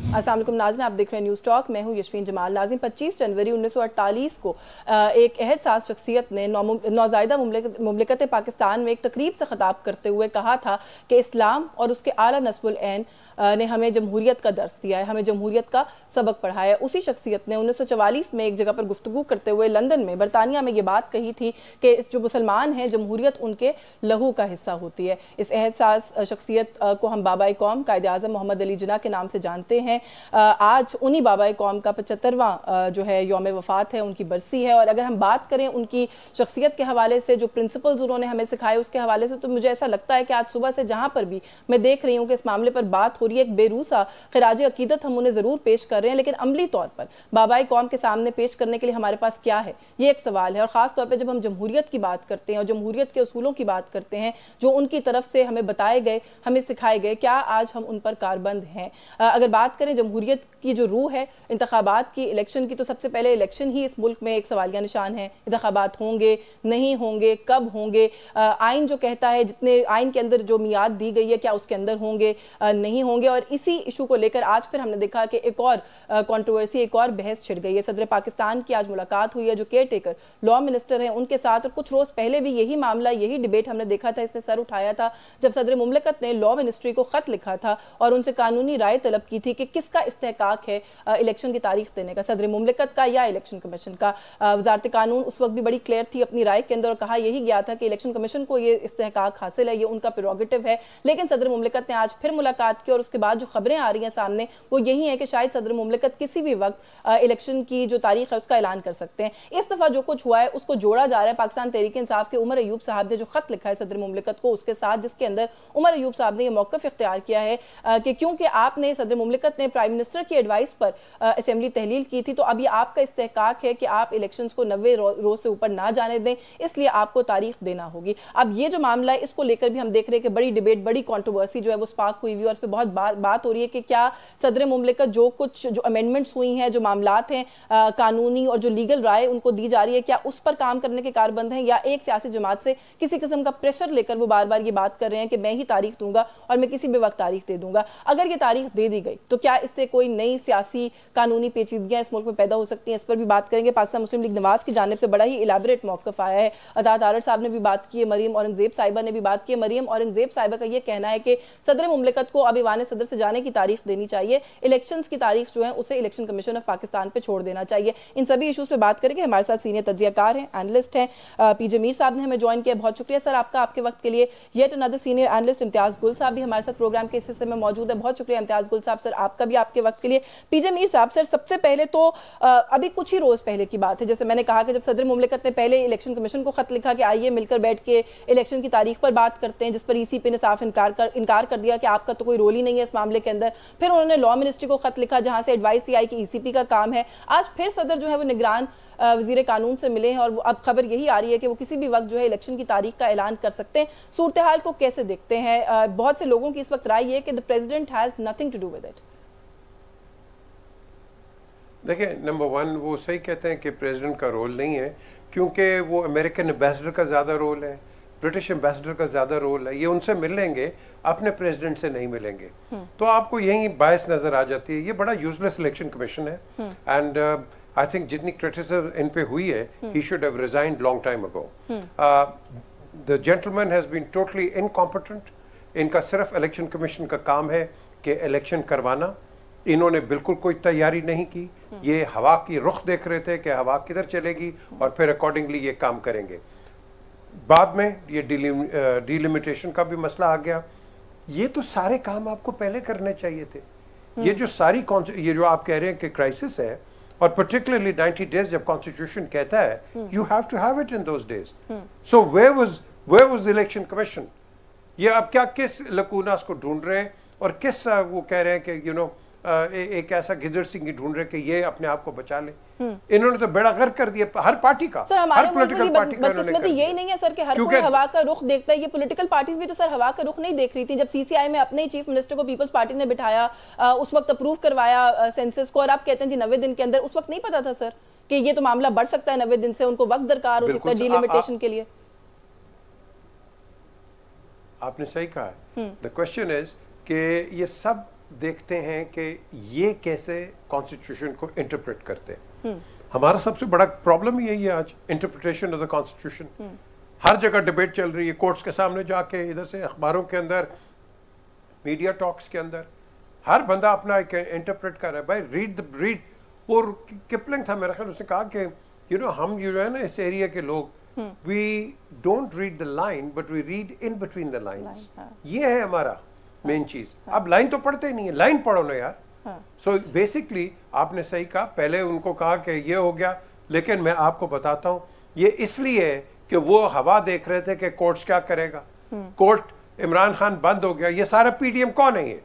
अस्सलाम वालेकुम नाज़रीन, आप देख रहे हैं न्यूज़ टॉक। मैं हूं यशवीन जमाल। नाज़रीन, 25 जनवरी 1948 को एक अहद साज शख्सियत ने नौज़ायदा मुमलिकत पाकिस्तान में एक तकरीब से ख़िताब करते हुए कहा था कि इस्लाम और उसके आला नस्बुल ऐन ने हमें जमहूरियत का दर्स दिया है, हमें जमहूरियत का सबक पढ़ाया है। उसी शख्सियत ने 1944 में एक जगह पर गुफ्तगू करते हुए लंदन में, बरतानिया में ये बात कही थी कि जो मुसलमान हैं जमहूरियत उनके लहू का हिस्सा होती है। इस अहद साज शख्सियत को हम बाबाए कौम कायद आज़म मोहम्मद अली जिन्ना के नाम से जानते हैं। आज उन्हीं बाबाए कौम का 75वां जो है यौम वफ़ात है, उनकी बरसी है। और अगर हम बात करें उनकी शख्सियत के हवाले से, जो प्रिंसिपल्स उन्होंने हमें सिखाए उसके हवाले से, तो मुझे ऐसा लगता है कि आज सुबह से जहाँ पर भी मैं देख रही हूँ कि इस मामले पर बात हो रही है, एक बेरूसा खिराज अकीदत हम उन्हें ज़रूर पेश कर रहे हैं, लेकिन अमली तौर पर बाबाए कौम के सामने पेश करने के लिए हमारे पास क्या है, ये एक सवाल है। और ख़ास तौर पर जब हम जमहूरियत की बात करते हैं और जमहूरियत के उसूलों की बात करते हैं जो उनकी तरफ से हमें बताए गए, हमें सिखाए गए, क्या आज हम उन पर कारबंद हैं? अगर बात करें जमहूरियत की जो रूह है इंतखाबात की, इलेक्शन की, तो सबसे पहले इलेक्शन ही इस मुल्क में एक सवालिया निशान है। इंतखाबात होंगे, नहीं होंगे, कब होंगे? आइन जो कहता है, जितने आइन के अंदर जो मियाद दी गई है, क्या उसके अंदर होंगे, नहीं होंगे? और इसी इशू को लेकर आज फिर हमने देखा कि एक और कंट्रोवर्सी, एक और बहस छिड़ गई है। सदर पाकिस्तान की आज मुलाकात हुई है जो केयर टेकर लॉ मिनिस्टर हैं उनके साथ, और कुछ रोज़ पहले भी यही मामला, यही डिबेट हमने देखा था, इसने सर उठाया था जब सदर मुमलिकत ने लॉ मिनिस्ट्री को खत लिखा था और उनसे कानूनी राय तलब की थी कि किसका इस्तेहकाक है इलेक्शन की तारीख देने का, सदर मुमलिकत का या इलेक्शन कमीशन का। वजारत कानून उस वक्त भी बड़ी क्लियर थी अपनी राय के अंदर और कहा यही गया था कि इलेक्शन कमीशन को ये इस्तेहकाक हासिल है, ये उनका प्रेरोगेटिव है। लेकिन सदर मुमलिकत ने आज फिर मुलाकात की और उसके बाद जो खबरें आ रही हैं सामने वो यही है कि शायद सदर मुमलिकत किसी भी वक्त इलेक्शन की जो तारीख है उसका ऐलान कर सकते हैं। इस दफा जो कुछ हुआ है उसको जोड़ा जा रहा है पाकिस्तान तहरीक इंसाफ के उमर अयूब साहब ने जो खत लिखा है सदर मुमलिकत को उसके साथ, जिसके अंदर उमर अयूब साहब ने यह मौक़िफ़ इख्तियार किया है कि क्योंकि आपने सदर मुमलिकत ने प्राइम मिनिस्टर की एडवाइस पर असेंबली तहलील की थी, तो अभी आपका इस्तेहकाक है कि आप इलेक्शंस को 90 रोज से ऊपर ना जाने दें, इसलिए आपको तारीख देना होगी। अब ये जो मामला है इसको लेकर भी हम देख रहे हैं कि बड़ी डिबेट, बड़ी कंट्रोवर्सी जो है वो स्पार्क हुई हुई और इस पर बहुत बात हो रही है कि क्या सदर मुमलिकत जो कुछ जो अमेंडमेंट्स हुई हैं, जो मामलात हैं कानूनी और जो लीगल राय उनको दी जा रही है, क्या उस पर काम करने के कारबंद हैं, या एक सियासी जमात से किसी किस्म का प्रेशर लेकर वो बार बार ये बात कर रहे हैं कि मैं ही तारीख दूंगा और मैं किसी भी वक्त तारीख दे दूंगा। अगर ये तारीख दे दी गई तो क्या इससे कोई नई सियासी कानूनी पेचीदगियां इस मुल्क में पैदा हो सकती हैं? इस पर भी बात करेंगे। पाकिस्तान मुस्लिम लीग नवाज की जानिब से बड़ा ही इलाबरेट मौक़िफ़ आया है। अतात आरर साहब ने भी बात की है, मरीम औरंगजेब साहिबा ने भी बात की है। मरीम औरंगजेब साहिबा का यह कहना है कि सदर मुमलिकत को अब ईवान सदर से जाने की तारीख देनी चाहिए, इलेक्शंस की तारीख जो है उसे इलेक्शन कमीशन ऑफ पाकिस्तान पे छोड़ देना चाहिए। इन सभी इशूज़ पे बात करेंगे। हमारे साथ सीनियर तज्ज़ियाकार हैं, एनालिस्ट हैं, पीजे मीर साहब ने हमें ज्वाइन किया। बहुत शुक्रिया सर आपका, आपके वक्त के लिए। येट अनदर सीनियर एनालिस्ट इम्तियाज़ गुल साहब भी हमारे साथ प्रोग्राम के इस हिस्से में मौजूद है। बहुत शुक्रिया इम्तियाज़ गुल साहब, सर आपका भी आपके वक्त के लिए। पीजे मीर साहब, सर सबसे पहले तो अभी कुछ ही रोज़ पहले की बात है, जैसे मैंने कहा कि जब सदर मुमलिकत ने पहले इलेक्शन कमीशन को खत लिखा कि आइए मिलकर बैठ के इलेक्शन की तारीख पर बात करते हैं, जिस पर ECP ने साफ इनकार कर दिया कि आपका तो कोई रोल ही नहीं है इस मामले के अंदर। फिर उन्होंने लॉ मिनिस्ट्री को खत लिखा जहां से एडवाइस आई कि ECP का काम है। आज फिर सदर जो है वो निगरान वज़ीर कानून से मिले हैं और अब खबर यही आ रही है कि वो किसी भी वक्त जो है इलेक्शन की तारीख का ऐलान कर सकते हैं। सूरत हाल को कैसे देखते हैं? बहुत से लोगों की इस वक्त राय है कि the president has nothing to do with it. देखिए, नंबर वन, वो सही कहते हैं कि प्रेसिडेंट का रोल नहीं है, क्योंकि वो अमेरिकन एम्बेसडर का ज़्यादा रोल है, ब्रिटिश एम्बेसडर का ज़्यादा रोल है। ये उनसे मिल लेंगे, अपने प्रेसिडेंट से नहीं मिलेंगे। तो आपको यही बायस नज़र आ जाती है। ये बड़ा यूजलेस इलेक्शन कमीशन है एंड आई थिंक जितनी क्रिटिसिज्म इन पे हुई है, he should have resigned long time ago. The gentleman has been totally incompetent. इनका सिर्फ इलेक्शन कमीशन का काम है कि इलेक्शन करवाना। इन्होंने बिल्कुल कोई तैयारी नहीं की। ये हवा की रुख देख रहे थे कि हवा किधर चलेगी और फिर अकॉर्डिंगली ये काम करेंगे। बाद में ये डिलिमिटेशन का भी मसला आ गया। ये तो सारे काम आपको पहले करने चाहिए थे। ये जो सारी ये जो आप कह रहे हैं कि क्राइसिस है, और पर्टिकुलरली 90 डेज जब कॉन्स्टिट्यूशन कहता है you have to have it in those days. So where was election commission? ये अब क्या किस लकूनास को ढूंढ रहे हैं और किस वो कह रहे हैं कि एक ऐसा गिदड़ सिंह ढूंढ रहे कि ये अपने आप को बचा ले। इन्होंने तो बेड़ा गर्क कर दिया हर पार्टी का। सर हमारे पॉलिटिकल पार्टी का बदकिस्मती यही नहीं है सर कि हर कोई हवा का रुख देखता है। ये पॉलिटिकल पार्टीज भी तो सर हवा का रुख नहीं देख रही थी। जब CCI में अपने ही चीफ मिनिस्टर को पीपल्स पार्टी ने बिठाया, उस वक्त अप्रूव करवाया सेंसस को, और आप कहते हैं जी 90 दिन के अंदर। उस वक्त नहीं पता था सर कि ये तो मामला बढ़ सकता है 90 दिन से, उनको वक्त दरकार हो सकता है डिलिमिटेशन के लिए। आपने सही कहा। द क्वेश्चन इज कि ये सब देखते हैं कि ये कैसे कॉन्स्टिट्यूशन को इंटरप्रेट करते हैं। हमारा सबसे बड़ा प्रॉब्लम यही है आज, इंटरप्रिटेशन ऑफ द कॉन्स्टिट्यूशन। हर जगह डिबेट चल रही है, कोर्ट्स के सामने जाके, इधर से अखबारों के अंदर, मीडिया टॉक्स के अंदर, हर बंदा अपना एक इंटरप्रेट कर रहा है। भाई रीड और किपलिंग था मेरा ख्याल, उसने कहा कि हम जो है ना इस एरिया के लोग, we don't read the line but we read in between the lines. ये है हमारा मेन चीज। अब लाइन तो पढ़ते ही नहीं है, लाइन पढ़ो ना यार। सो बेसिकली आपने सही कहा, पहले उनको कहा कि ये हो गया, लेकिन मैं आपको बताता हूं ये इसलिए है कि वो हवा देख रहे थे कि कोर्ट क्या करेगा। कोर्ट इमरान खान बंद हो गया, ये सारा पीडीएम कौन है?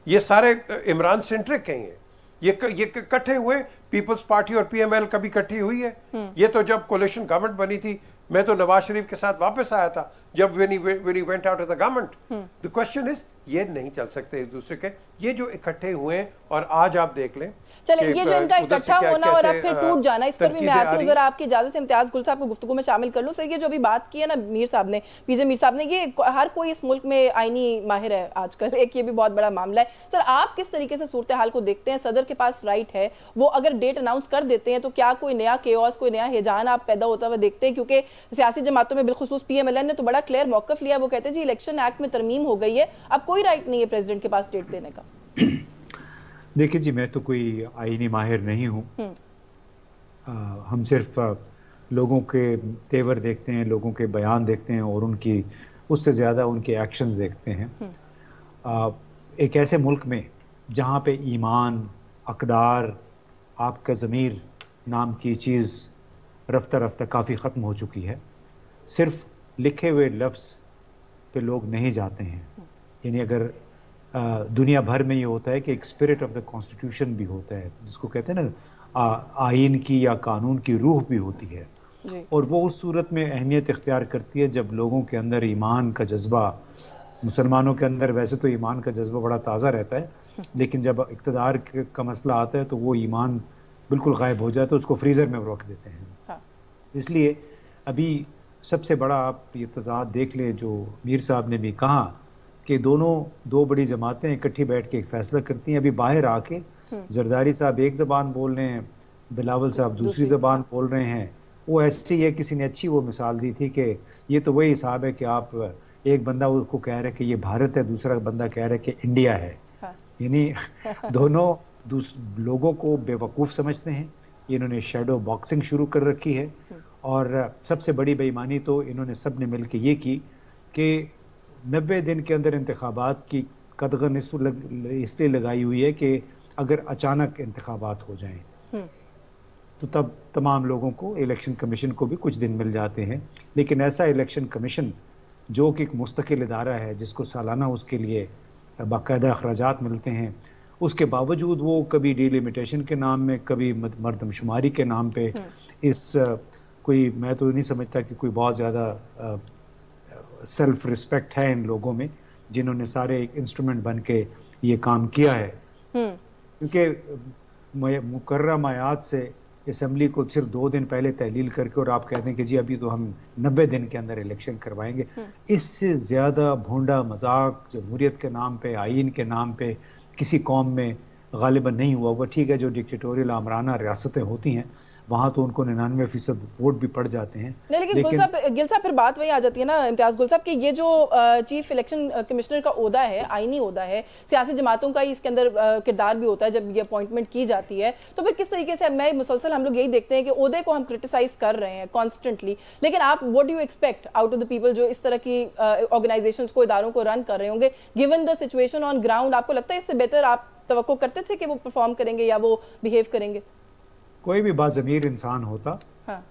ये सारे इमरान सेंट्रिक हैं। ये इकट्ठे हुए, पीपल्स पार्टी और पीएमएल कभी इकट्ठी हुई है? ये तो जब कोलिशन गवर्नमेंट बनी थी, मैं तो नवाज शरीफ के साथ वापस आया था जब when he went out of the government. The question is, ये नहीं चल सकते एक दूसरे के, ये जो इकट्ठे हुए हैं। और आज आप देख लें, चले ये जो इनका इकट्ठा होना और अब फिर टूट जाना, इस पर भी मैं आती हूँ। जरा आपकी इजाजत से इम्तियाज गुल साहब को गुफ्तगू में शामिल कर लूँ। सर, ये जो अभी बात की है ना मीर साहब ने, पीजे मीर साहब ने, ये हर कोई इस मुल्क में आईनी माहिर है आजकल, एक ये भी बहुत बड़ा मामला है। सर, आप किस तरीके से सूरत हाल को देखते हैं? सदर के पास राइट है, वो अगर डेट अनाउंस कर देते हैं तो क्या कोई नया केओस, कोई नया हिजान आप पैदा होता हुआ देखते हैं? क्योंकि सियासी जमातों में बिलखुसूस पीएमएलएन ने तो बड़ा क्लियर मौकफ लिया, वो कहते हैं जी इलेक्शन एक्ट में तरमीम हो गई है, अब कोई राइट नहीं है प्रेसिडेंट के पास डेट देने का। देखिए जी, मैं तो कोई आईनी माहिर नहीं हूँ। हम सिर्फ लोगों के तेवर देखते हैं, लोगों के बयान देखते हैं और उनकी उससे ज़्यादा उनके एक्शंस देखते हैं। एक ऐसे मुल्क में जहाँ पे ईमान, अक़दार, आपका ज़मीर नाम की चीज़ रफ्ता रफ्ता काफ़ी ख़त्म हो चुकी है, सिर्फ लिखे हुए लफ्ज़ पे लोग नहीं जाते हैं। यानी अगर दुनिया भर में ये होता है कि एक स्पिरिट ऑफ द कॉन्स्टिट्यूशन भी होता है, जिसको कहते हैं ना आइन की या कानून की रूह भी होती है, और वो उस सूरत में अहमियत इख्तियार करती है जब लोगों के अंदर ईमान का जज्बा, मुसलमानों के अंदर वैसे तो ईमान का जज्बा बड़ा ताज़ा रहता है, लेकिन जब इक़्तिदार का मसला आता है तो वो ईमान बिल्कुल गायब हो जाए तो उसको फ्रीज़र में रख देते हैं। हाँ। इसलिए अभी सबसे बड़ा आप ये तज़ाद देख लें जो मीर साहब ने भी कहा कि दो बड़ी जमातें इकट्ठी बैठ के एक फैसला करती हैं। अभी बाहर आके जरदारी साहब एक ज़बान बोल रहे हैं, बिलावल साहब दूसरी ज़बान बोल रहे हैं। वो ऐसे ही है, किसी ने अच्छी वो मिसाल दी थी कि ये तो वही हिसाब है कि आप एक बंदा उसको कह रहे हैं कि ये भारत है, दूसरा बंदा कह रहा है कि इंडिया है। हाँ। यानी दोनों लोगों को बेवकूफ़ समझते हैं। इन्होंने शेडो बॉक्सिंग शुरू कर रखी है, और सबसे बड़ी बेईमानी तो इन्होंने सब ने मिल के ये की कि 90 दिन के अंदर इंतखाबात की कदगन इसलिए लगाई हुई है कि अगर अचानक इंतखाबात हो जाएं तो तब तमाम लोगों को, इलेक्शन कमीशन को भी कुछ दिन मिल जाते हैं। लेकिन ऐसा इलेक्शन कमीशन जो कि एक मुस्तकिल इदारा है, जिसको सालाना उसके लिए बाकायदा अखराजात मिलते हैं, उसके बावजूद वो कभी डिलिमिटेशन के नाम में, कभी मर्दमशुमारी के नाम पे इस कोई, मैं तो नहीं समझता कि कोई बहुत ज़्यादा सेल्फ रिस्पेक्ट है इन लोगों में जिन्होंने सारे एक इंस्ट्रूमेंट बन के ये काम किया है। क्योंकि मुकर्रर मायात से असम्बली को सिर्फ 2 दिन पहले तहलील करके और आप कहते हैं कि जी अभी तो हम 90 दिन के अंदर इलेक्शन करवाएंगे, इससे ज़्यादा भोंडा मजाक जमहूरियत के नाम पे, आइन के नाम पे किसी कौम में गालिबन नहीं हुआ। वो ठीक है, जो डिक्टेटोरियल आमराना रियासतें होती हैं वहाँ तो उनको 99% वोट भी पड़ जाते हैं। लेकिन गिल साहब फिर बात वही आ जाती है ना इम्तियाज गुल साहब कि ये जो चीफ इलेक्शन कमिश्नर का ओहदा है, आईनी ओहदा है, सियासी जमातों का ही इसके अंदर किरदार भी होता है जब ये अपॉइंटमेंट की जाती है, तो फिर किस तरीके से, मैं मुसलसल हम लोग यही देखते हैं कि ओहदे को हम क्रिटिसाइज कर रहे हैं कॉन्स्टेंटली, लेकिन आप what do you expect out of the people जो इस तरह की ऑर्गेनाइजेशंस को, इदारों को रन कर रहे होंगे, given the situation on ground? आपको लगता है इससे बेहतर आप तवक्को करते थे कि वो परफॉर्म करेंगे या वो बिहेव करेंगे? कोई भी बाज़मीर इंसान होता, हाँ।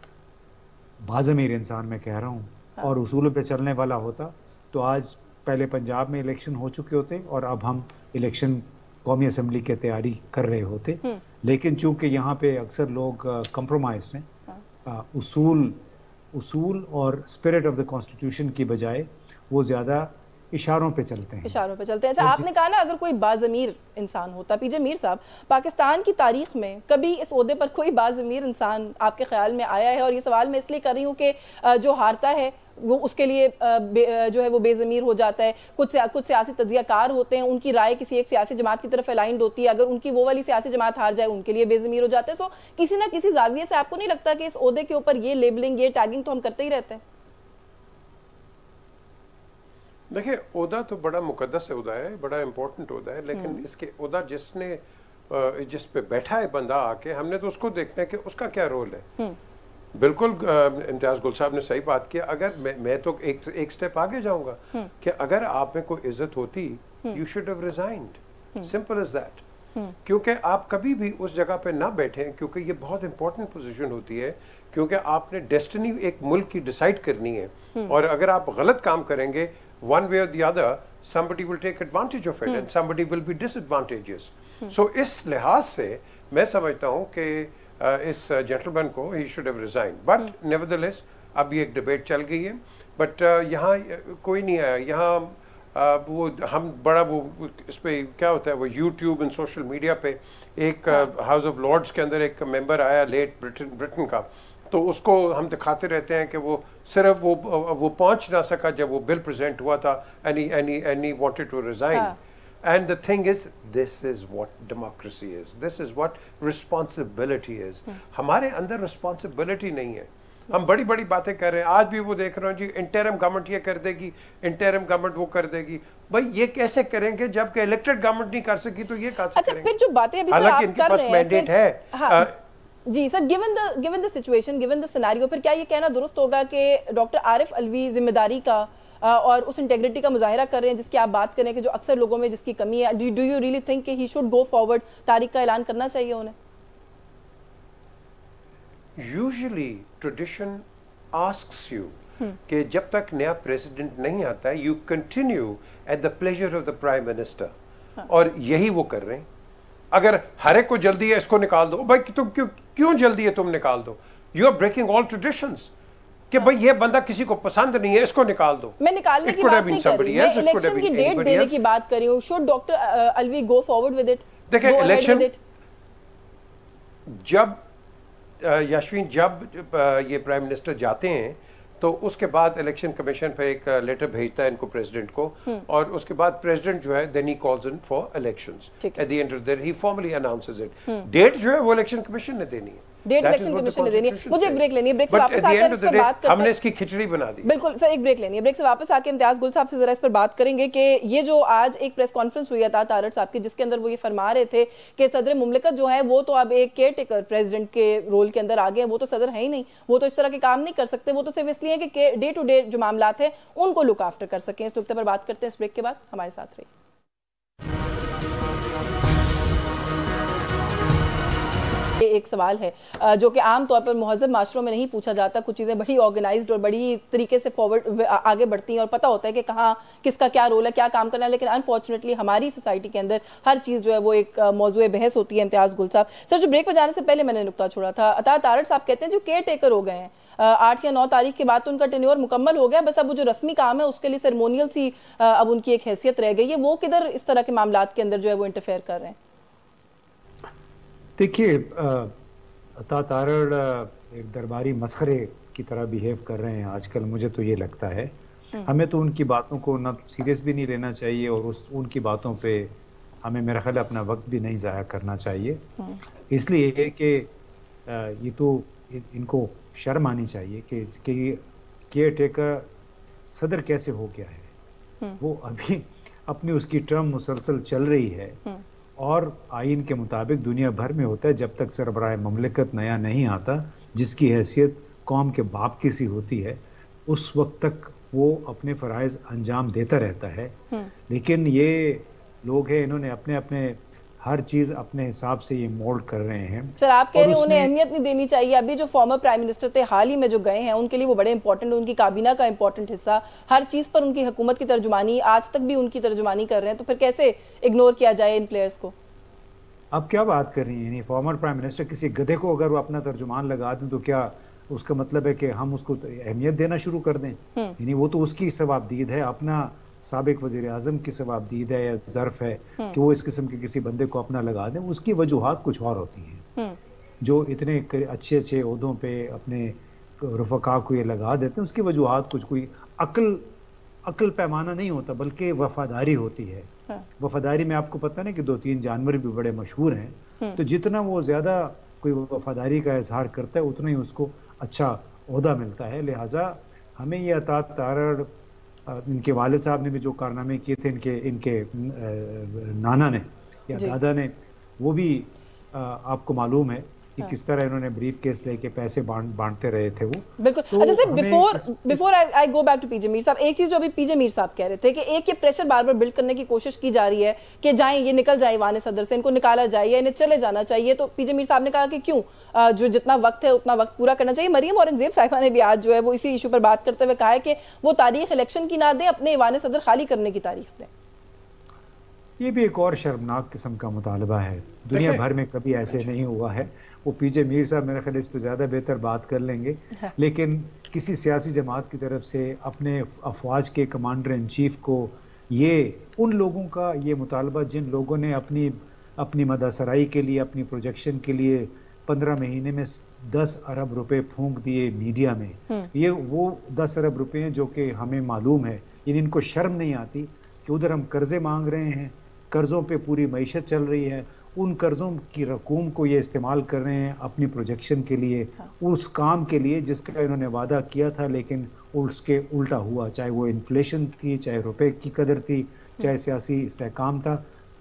बाज़मीर इंसान मैं कह रहा हूँ, हाँ। और उसूलों पे चलने वाला होता तो आज पहले पंजाब में इलेक्शन हो चुके होते और अब हम इलेक्शन कौमी असम्बली की तैयारी कर रहे होते। लेकिन चूंकि यहाँ पे अक्सर लोग कंप्रोमाइज्ड हैं, हाँ। उसूल और स्पिरिट ऑफ द कॉन्स्टिट्यूशन की बजाय वो ज़्यादा इशारों पे चलते हैं, इशारों पे चलते हैं। अच्छा, आपने कहा ना अगर कोई बाज़मीर इंसान होता, पीजे मीर साहब, पाकिस्तान की तारीख में कभी इस ओहदे पर कोई बाज़मीर इंसान आपके ख्याल में आया है? और ये सवाल मैं इसलिए कर रही हूँ कि जो हारता है वो उसके लिए जो है वो बेज़मीर हो जाता है। कुछ सियासी तज्ज़ियाकार होते हैं, उनकी राय किसी एक सियासी जमात की तरफ अलाइंड होती है, अगर उनकी वो वाली सियासी जमात हार जाए उनके लिए बेज़मीर हो जाते हैं। तो किसी ना किसी जाविये से आपको नहीं लगता कि इस ओहदे के ऊपर ये लेबलिंग, ये टैगिंग तो हम करते ही रहते हैं? देखिए, ओहदा तो बड़ा मुकद्दस ओहदा है, बड़ा इंपॉर्टेंट ओहदा है, लेकिन इसके ओहदा जिस पे बैठा है बंदा आके, हमने तो उसको देखना है कि उसका क्या रोल है। बिल्कुल इम्तियाज गुल साहब ने सही बात किया। अगर मैं तो एक स्टेप आगे जाऊंगा कि अगर आप में कोई इज्जत होती, you should have resigned, simple as that. क्योंकि आप कभी भी उस जगह पे ना बैठें, क्योंकि ये बहुत इंपॉर्टेंट पोजीशन होती है, क्योंकि आपने डेस्टिनी एक मुल्क की डिसाइड करनी है, और अगर आप गलत काम करेंगे one way or the other, somebody will take advantage of it and somebody will be disadvantageous. So इस लिहाज से मैं समझता हूँ कि इस जेंटलमैन को he should have resigned. But nevertheless अब ये एक डिबेट चल गई है, बट यहाँ कोई नहीं आया। यहाँ वो हम बड़ा वो इस पे क्या होता है, वो यूट्यूब एंड सोशल मीडिया पे एक हाउस ऑफ लॉर्ड्स के अंदर एक मेंबर आया लेट ब्रिटेन का, तो उसको हम दिखाते रहते हैं कि वो सिर्फ वो पहुंच ना सका जब वो बिल प्रेजेंट हुआ था, any wanted to resign. And the thing is, this is what democracy is, this is what responsibility is. हमारे अंदर रिस्पॉन्सिबिलिटी नहीं है, हम बड़ी बड़ी बातें कर रहे हैं। आज भी वो देख रहे हो जी, इंटरिम गवर्नमेंट ये कर देगी, इंटरिम गवर्नमेंट वो कर देगी। भाई ये कैसे करेंगे जबकि इलेक्टेड गवर्नमेंट नहीं कर सकी, तो ये कैसे करेंगे? फिर जो बातें अभी सर आप कर रहे हैं, मैंडेट है जी sir, given the situation, given the scenario, फिर क्या ये कहना दुरुस्त होगा कि डॉक्टर आरिफ अलवी जिम्मेदारी का और उस इंटेग्रिटी का मुजाहिरा कर रहे हैं जिसकी आप बात करें कि जो अक्सर लोगों में जिसकी कमी है? डू यू रियली थिंक कि ही शुड गो फॉरवर्ड, तारीख का ऐलान करना चाहिए उन्हें? यूजुअली ट्रेडिशन आस्क्स यू कि जब तक नया प्रेसिडेंट नहीं आता है, you continue at the pleasure of the prime minister, और यही वो कर रहे हैं। अगर हर एक को जल्दी है इसको निकाल दो, भाई तुम क्यों जल्दी है, तुम निकाल दो। You are breaking all traditions कि भाई ये बंदा किसी को पसंद नहीं है, इसको निकाल दो। मैं निकालने की बात नहीं कर रही, मैं इलेक्शन की डेट देने की बात कर रही हूं। Should doctor Alvi go forward with it? देखिए, इलेक्शन जब यास्मीन जब ये प्राइम मिनिस्टर जाते हैं तो उसके बाद इलेक्शन कमीशन फिर एक लेटर भेजता है इनको, प्रेसिडेंट को, और उसके बाद प्रेसिडेंट जो है then he calls in for elections. At the end of the day he formally announces it. Date जो है वो इलेक्शन कमीशन ने देनी है, डेट इलेक्शन कमीशन ने देनी है। मुझे एक ब्रेक लेनी है, ब्रेक से वापस आकर इस पर बात करते हैं। हमने इसकी खिचड़ी बना दी। बिल्कुल सर, एक ब्रेक लेनी है, ब्रेक से वापस आके इम्तियाज गुल साहब से जरा इस पर बात करेंगे कि ये जो आज एक प्रेस कॉन्फ्रेंस हुई था तारड़ साहब की, जिसके अंदर वो ये फरमा रहे थे कि सदर मुमलिकत जो है वो तो अब एक केयर टेकर प्रेसिडेंट के रोल के अंदर आ गए, वो तो सदर है ही नहीं, वो तो इस तरह के काम नहीं कर सकते, वो तो सिर्फ इसलिए कि डे टू डे जो मामला है उनको लुक आफ्टर कर सकें। इस नुक्ते पर बात करते हैं इस ब्रेक के बाद, हमारे साथ रहिए। एक सवाल है जो कि आम तौर पर मुहज़्ज़ब माशरों में नहीं पूछा जाता। कुछ चीज़ें बड़ी ऑर्गेनाइज्ड और बड़ी तरीके से फॉरवर्ड आगे बढ़ती हैं और पता होता है कि कहाँ किसका क्या रोल है, क्या काम करना है, लेकिन अनफॉर्चुनेटली हमारी सोसाइटी के अंदर हर चीज़ जो है वो एक मौजूए बहस होती है। इम्तियाज़ गुल साहब, सर जो ब्रेक पर जाने से पहले मैंने नुक्ता छोड़ा था, अता तारड़ साहब कहते हैं जो केयर टेकर हो गए हैं 8 या 9 तारीख के बाद तो उनका टेन्योर मुकम्मल हो गया, बस अब वो जो रस्मी काम है उसके लिए सेरेमोनियल सी अब उनकी एक हैसियत रह गई है, वो किधर इस तरह के मामलात के अंदर जो है वो इंटरफेयर कर रहे हैं? देखिए, अता तारड़ एक दरबारी मसखरे की तरह बिहेव कर रहे हैं आजकल, मुझे तो ये लगता है। हमें तो उनकी बातों को ना सीरियस भी नहीं लेना चाहिए और उनकी बातों पे हमें मेरा ख्याल अपना वक्त भी नहीं ज़ाया करना चाहिए। इसलिए कि ये तो इनको शर्म आनी चाहिए कि केयर टेकर सदर कैसे हो गया है। वो अभी अपनी उसकी टर्म मुसलसल चल रही है और आइन के मुताबिक दुनिया भर में होता है जब तक सरबराह मुमलिकत नया नहीं आता, जिसकी हैसियत कौम के बाप की सी होती है, उस वक्त तक वो अपने फ़राइज़ अंजाम देता रहता है। लेकिन ये लोग हैं, इन्होंने अपने अपने हर चीज़ अपने हिसाब से ये मोल्ड कर रहे हैं। सर आप कह रहे हैं उन्हें अहमियत नहीं देनी चाहिए? अभी जो फॉर्मर प्राइम मिनिस्टर थे हाल ही में जो गए हैं उनके लिए वो बड़े इंपॉर्टेंट, उनकी काबीना का इंपॉर्टेंट हिस्सा, हर चीज़ पर उनकी हुकूमत की तर्जुमानी, आज तक भी उनकी तर्जुमानी कर रहे हैं, तो फिर कैसे इग्नोर किया जाए इन प्लेयर्स को? आप क्या बात कर रही हैं? फॉर्मर प्राइम मिनिस्टर किसी गधे को अगर वो अपना तर्जुमान लगा दें तो क्या उसका मतलब है कि हम उसको अहमियत देना शुरू कर दें? यानी वो तो उसकी सवाबदीद है, अपना साबिक वजीर आजम की सवाबदीद है या ज़र्फ है कि वो इस किस्म के किसी बंदे को अपना लगा दें, उसकी वजूहात कुछ और होती हैं। जो इतने अच्छे अच्छे ओहदों पे अपने रफ़का को ये लगा देते हैं, उसकी वजूहात कुछ कोई अक्ल पैमाना नहीं होता, बल्कि वफादारी होती है। वफादारी में आपको पता ना कि 2-3 जानवर भी बड़े मशहूर हैं, तो जितना वो ज़्यादा कोई वफादारी का इजहार करता है उतना ही उसको अच्छा ओहदा मिलता है। लिहाजा हमें ये अतात तारड़, इनके वालिद साहब ने भी जो कारनामे किए थे, इनके नाना ने या दादा ने, वो भी आपको मालूम है कि किस तरह इन्होंने ब्रीफ केस लेके पैसे बांटते रहे थे वो। बिल्कुल। तो अच्छा sir, before I go back to PJ Mir साहब, एक चीज जो अभी पीजे मीर साहब कह रहे थे कि एक ये प्रेशर बार बार बिल्ड करने की कोशिश की जा रही है कि जाएं, ये निकल जाए ईवान सदर से, इनको निकाला जाए या इन्हें चले जाना चाहिए। तो पीजे मीर साहब ने कहा कि क्यों, जो जितना वक्त है उतना वक्त पूरा करना चाहिए। मरियम औरंगजेब साहिबा ने भी आज जो है वो इसी इशू पर बात करते हुए कहा है कि वो तारीख इलेक्शन की ना दें, अपने ईवान सदर खाली करने की तारीख दें। ये भी एक और शर्मनाक किस्म का मुतालबा है, दुनिया भर में कभी ऐसे नहीं हुआ है। वो पीजे मीर साहब मेरे ख्याल इस पर ज़्यादा बेहतर बात कर लेंगे, लेकिन किसी सियासी जमात की तरफ से अपने अफवाज के कमांडर इन चीफ को ये उन लोगों का ये मुतालबा जिन लोगों ने अपनी मदासराई के लिए, अपनी प्रोजेक्शन के लिए 15 महीने में 10 अरब रुपए फूंक दिए मीडिया में, ये वो 10 अरब रुपए हैं जो कि हमें मालूम है, इनको शर्म नहीं आती कि उधर हम कर्जे मांग रहे हैं, कर्जों पे पूरी मईशत चल रही है, उन कर्जों की रकूम को ये इस्तेमाल कर रहे हैं अपनी प्रोजेक्शन के लिए, उस काम के लिए जिसका इन्होंने वादा किया था, लेकिन उसके उल्टा हुआ। चाहे वो इन्फ्लेशन थी, चाहे रुपए की कदर थी, चाहे सियासी इस्तेहकाम था।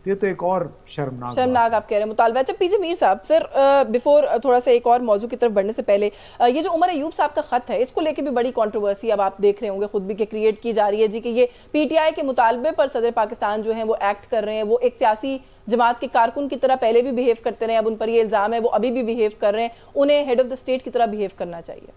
तो ये तो एक और शर्मनाक आप कह रहे हैं मुतालबा। अच्छा पीजे मीर साहब, सर बिफोर थोड़ा सा एक और मौजू की तरफ बढ़ने से पहले, ये जो उमर अयूब साहब का खत है, इसको लेके भी बड़ी कंट्रोवर्सी अब आप देख रहे होंगे खुद भी कि क्रिएट की जा रही है जी, कि ये पीटीआई के मुतालबे पर सदर पाकिस्तान जो है वो एक्ट कर रहे हैं, वो एक सियासी जमात के कारकुन की तरह पहले भी बिहेव करते रहे, अब उन पर ये इल्जाम है वो अभी भी बिहेव कर रहे हैं, उन्हें हेड ऑफ द स्टेट की तरह बिहेव करना चाहिए।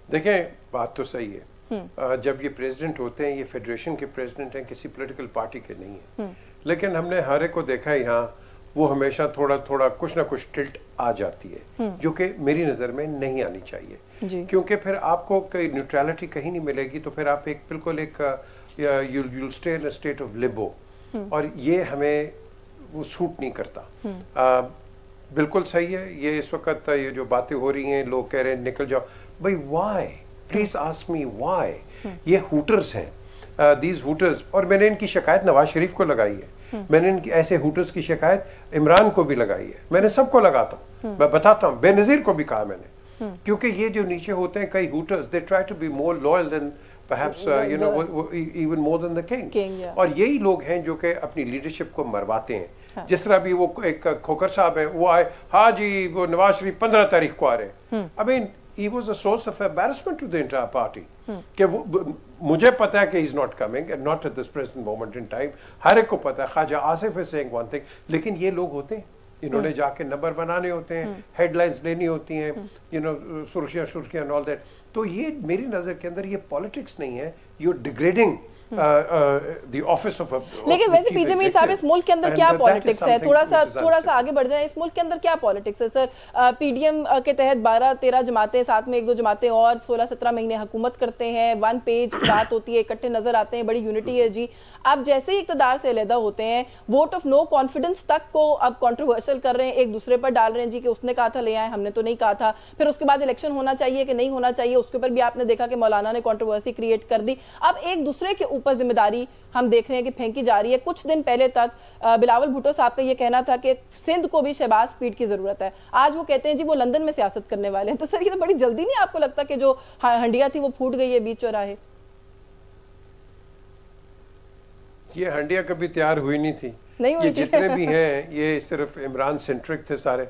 देखें, बात तो सही है। जब ये प्रेसिडेंट होते हैं, ये फेडरेशन के प्रेसिडेंट हैं, किसी पॉलिटिकल पार्टी के नहीं है। लेकिन हमने हर एक को देखा है यहाँ, वो हमेशा थोड़ा थोड़ा कुछ ना कुछ टिल्ट आ जाती है, जो कि मेरी नज़र में नहीं आनी चाहिए, क्योंकि फिर आपको कोई न्यूट्रलिटी कहीं नहीं मिलेगी। तो फिर आप एक बिल्कुल एक you'll stay in a state of limbo, और ये हमें वो सूट नहीं करता। बिल्कुल सही है, ये इस वक्त ये जो बातें हो रही हैं, लोग कह रहे हैं निकल जाओ, भाई why, please ask me why. ये हुटर्स हैं, दीज हुटर्स, और मैंने इनकी शिकायत नवाज शरीफ को लगाई है, मैंने इनकी ऐसे हुटर्स की शिकायत इमरान को भी लगाई है, मैंने सबको लगाता हूँ, मैं बताता हूँ, बेनजीर को भी कहा मैंने, क्योंकि ये जो नीचे होते हैं कई hooters, they try to be more loyal than perhaps even more than the king, yeah. और यही लोग हैं जो कि अपनी लीडरशिप को मरवाते हैं। हाँ. जिस तरह भी वो एक खोकर साहब है, वो आए, हाँ जी वो नवाज शरीफ 15 तारीख को आ रहे हैं। I mean he was a source of embarrassment to the entire party, कि वो, मुझे पता है कि he's not coming and not at this present moment in time, हर एक को पता है, Khwaja Asif is saying one thing, लेकिन ये लोग होते हैं, इन्होंने जाके नंबर बनाने होते हैं, हेडलाइंस लेनी होती हैं, सुर्खियां and all that। तो ये मेरी नजर के अंदर ये पॉलिटिक्स नहीं है, you degrading the office of a, लेकिन वैसे पीजे मीर साहब इस मुल्क के अंदर क्या पॉलिटिक्स है, थोड़ा सा आगे बढ़ जाए, इस मुल्क के अंदर क्या पॉलिटिक्स है सर? पीडीएम के तहत 12-13 जमातें, साथ में 1-2 जमातें और 16-17 महीने हुकूमत करते हैं, 1 पेज बात होती है, इकट्ठे नजर आते हैं, बड़ी यूनिटी है जी। अब जैसे ही इक़्तिदार से अलहदा होते हैं, वोट ऑफ नो कॉन्फिडेंस तक को अब कॉन्ट्रोवर्शियल कर रहे हैं, एक दूसरे पर डाल रहे हैं जी कि उसने कहा था ले आए, हमने तो नहीं कहा था। फिर उसके बाद इलेक्शन होना चाहिए कि नहीं होना चाहिए, उसके ऊपर भी आपने देखा कि मौलाना ने कॉन्ट्रोवर्सी क्रिएट कर दी। अब एक दूसरे के ऊपर जिम्मेदारी हम देख रहे हैं कि फेंकी जा रही है। कुछ दिन पहले तक बिलावल भुट्टो साहब का ये कहना था कि सिंध को भी शहबाज पीठ की जरूरत है, आज वो कहते हैं जी वो लंदन में सियासत करने वाले हैं। तो सर ये तो बड़ी जल्दी नहीं आपको लगता कि जो हंडिया थी वो फूट गई है बीच चौराहे? ये हंडिया कभी तैयार हुई नहीं थी, ये जितने भी हैं ये सिर्फ इमरान सेंट्रिक थे, सारे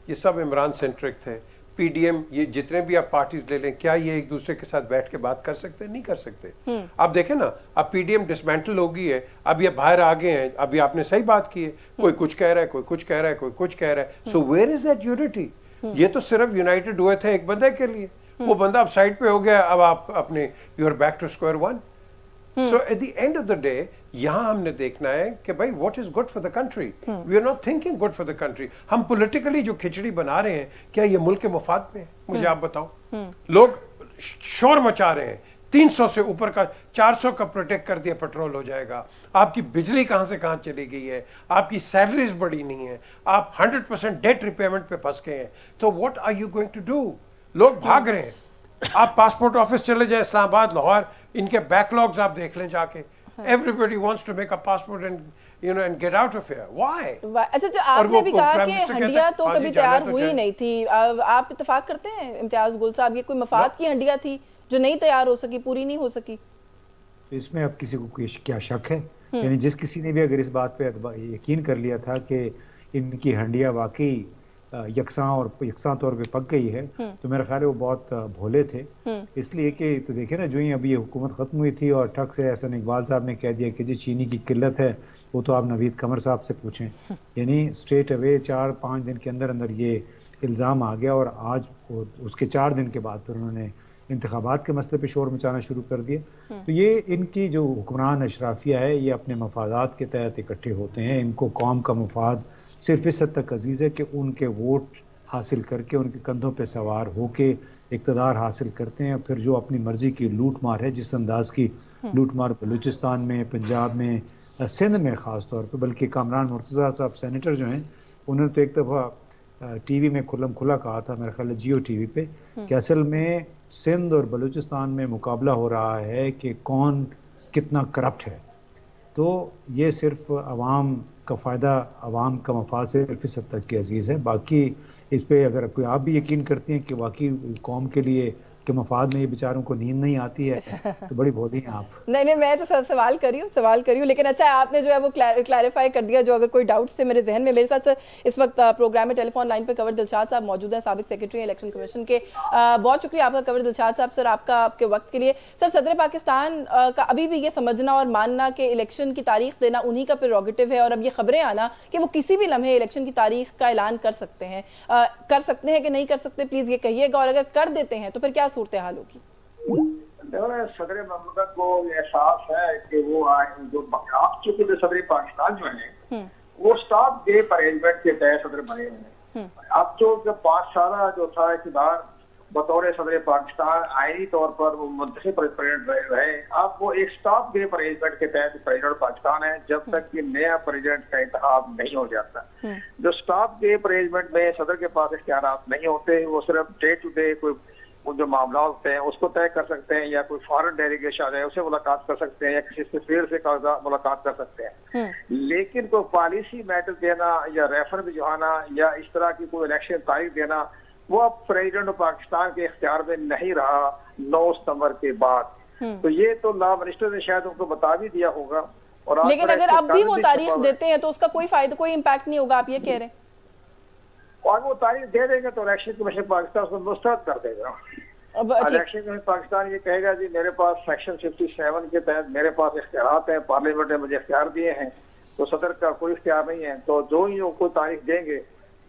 ये सब इमरान सेंट्रिक थे। पीडीएम, ये जितने भी आप पार्टीज ले लें, क्या ये एक दूसरे के साथ बैठ के बात कर सकते हैं? नहीं कर सकते। आप देखें ना, अब पीडीएम डिसमेंटल हो गई है, अब ये बाहर आ गए हैं, अभी आपने सही बात की है, कोई कुछ कह रहा है, कोई कुछ कह रहा है, कोई कुछ कह रहा है। So where is that unity? ये तो सिर्फ यूनाइटेड हुए थे एक बंदे के लिए, वो बंदा अब साइड पे हो गया, अब आप अपने you are back to square one. So at the end of the day यहां हमने देखना है कि भाई what is good for the country, we are not thinking good for the country. हम पॉलिटिकली जो खिचड़ी बना रहे हैं, क्या ये मुल्क के मुफाद में है? मुझे आप बताओ। लोग शोर मचा रहे हैं 300 से ऊपर का 400 का प्रोटेक्ट कर दिया पेट्रोल हो जाएगा। आपकी बिजली कहां से कहां चली गई है, आपकी सैलरीज बड़ी नहीं है, आप 100% डेट रिपेमेंट पे फंस गए हैं, तो what are you going to do? लोग भाग रहे हैं। आप पासपोर्ट ऑफिस चले जाए, इस्लामाबाद, लाहौर, इनके बैकलॉग्स आप देख लें जाके। Everybody wants to make a passport and get out of here. Why? अच्छा, जो आपने भी कहा कि हंडिया तो कभी तैयार हुई नहीं थी, आप इत्तेफाक करते हैं इम्तियाज गुल साहब, ये कोई मफाद की हंडिया थी जो नहीं तैयार हो सकी, पूरी नहीं हो सकी? इसमें अब किसी को क्या शक है? यानी जिस किसी ने भी अगर इस बात पे यकीन कर लिया था कि इनकी हंडिया वाकई यकसा तौर पे पक गई है, तो मेरा ख्याल है वो बहुत भोले थे। इसलिए कि तो देखिए ना, जो ही अभी ये हुकूमत खत्म हुई थी और ठग से एहसन इकबाल साहब ने कह दिया कि जी चीनी की किल्लत है, वो तो आप नवीद कमर साहब से पूछें। यानी स्ट्रेट अवे 4-5 दिन के अंदर अंदर ये इल्ज़ाम आ गया, और आज उसके 4 दिन के बाद फिर उन्होंने इंतखाबात के मसले पे शोर मचाना शुरू कर दिया। तो ये इनकी जो हुक्मरान अशराफिया है, ये अपने मफादात के तहत इकट्ठे होते हैं। इनको कौम का मफाद सिर्फ इस हद तक अजीज़ है कि उनके वोट हासिल करके, उनके कंधों पे सवार होके इक़्तिदार हासिल करते हैं। फिर जो अपनी मर्जी की लूट मार है, जिस अंदाज की लूट मार बलूचिस्तान में, पंजाब में, सिंध में ख़ास तौर पे, बल्कि कामरान मुर्तज़ा साहब सेनेटर जो हैं, उन्होंने तो एक दफ़ा टीवी में खुल्लम खुला कहा था, मेरा ख्याल है जियो टीवी पे, कि असल में सिंध और बलूचिस्तान में मुकाबला हो रहा है कि कौन कितना करप्ट है। तो ये सिर्फ अवाम का फ़ायदा, अवाम का मफाद सिर्फ इस हद तक की अजीज़ है। बाकी इस पर अगर कोई आप भी यकीन करती हैं कि वाकई कौम के लिए के मफाद में ये बेचारों को नींद नहीं आती है, तो बड़ी भोली हैं आप। नहीं, मैं तो सवाल करी हूँ, लेकिन अच्छा आपने जो है वो क्लैरिफाई कर दिया जो अगर कोई डाउट्स थे मेरे जहन में। मेरे साथ सर इस वक्त प्रोग्राम में टेलीफोन लाइन पे कवर दिलशाद साहब मौजूद हैं, साबिक सेक्रेटरी इलेक्शन कमीशन के। बहुत शुक्रिया आपका कवर दिलशाद साहब, सर आपके वक्त के लिए। सर, सदर पाकिस्तान का अभी भी ये समझना और मानना कि इलेक्शन की तारीख देना उन्हीं का प्रेरोगेटिव है, और अब ये खबरें आना कि वो किसी भी लम्हे इलेक्शन की तारीख का ऐलान कर सकते हैं कि नहीं कर सकते, प्लीज ये कहिएगा, और अगर कर देते हैं तो फिर क्या सूरत हाल होगी? सदर ममलकत को एहसास है कि वो जो आप चुके जो सदर पाकिस्तान जो है वो स्टॉप गेप अरेंजमेंट के तहत सदर बने हुए हैं। अब तो 5 साल जो था इक़्तिदार बतौर सदर पाकिस्तान आईनी तौर पर वो मुंतखब प्रेसिडेंट रहे, अब वो एक स्टॉप गेप अरेंजमेंट के तहत प्रेसिडेंट पाकिस्तान है जब तक कि नया प्रेसिडेंट का इंतखाब नहीं हो जाता। जो स्टॉप गेप अरेंजमेंट में सदर के पास इख्तियार नहीं होते, वो सिर्फ डे टू डे कोई जो मामला होते हैं उसको तय कर सकते हैं, या कोई फॉरेन डेलीगेशन आ जाए उससे मुलाकात कर सकते हैं, या किसी सफीर से मुलाकात कर सकते हैं। लेकिन कोई पॉलिसी मैटर देना या रेफर भिजवाना या इस तरह की कोई इलेक्शन तारीख देना, वो अब प्रेसिडेंट पाकिस्तान के इख्तियार में नहीं रहा 9 सितंबर के बाद। तो ये तो लॉ मिनिस्टर ने शायद उनको बता भी दिया होगा। और लेकिन अगर अब भी वो तारीख देते हैं तो उसका कोई फायदा, कोई इम्पैक्ट नहीं होगा, आप ये कह रहे हैं? और वो तारीख दे देंगे तो इलेक्शन कमीशन पाकिस्तान उसको मुस्तरद कर देगा। इलेक्शन कमीशन पाकिस्तान ये कहेगा जी मेरे पास सेक्शन 57 के तहत मेरे पास इख्तियार हैं, पार्लियामेंट ने मुझे इख्तियार दिए हैं, तो सदर का कोई इख्तियार नहीं है, तो जो ही वो कोई तारीख देंगे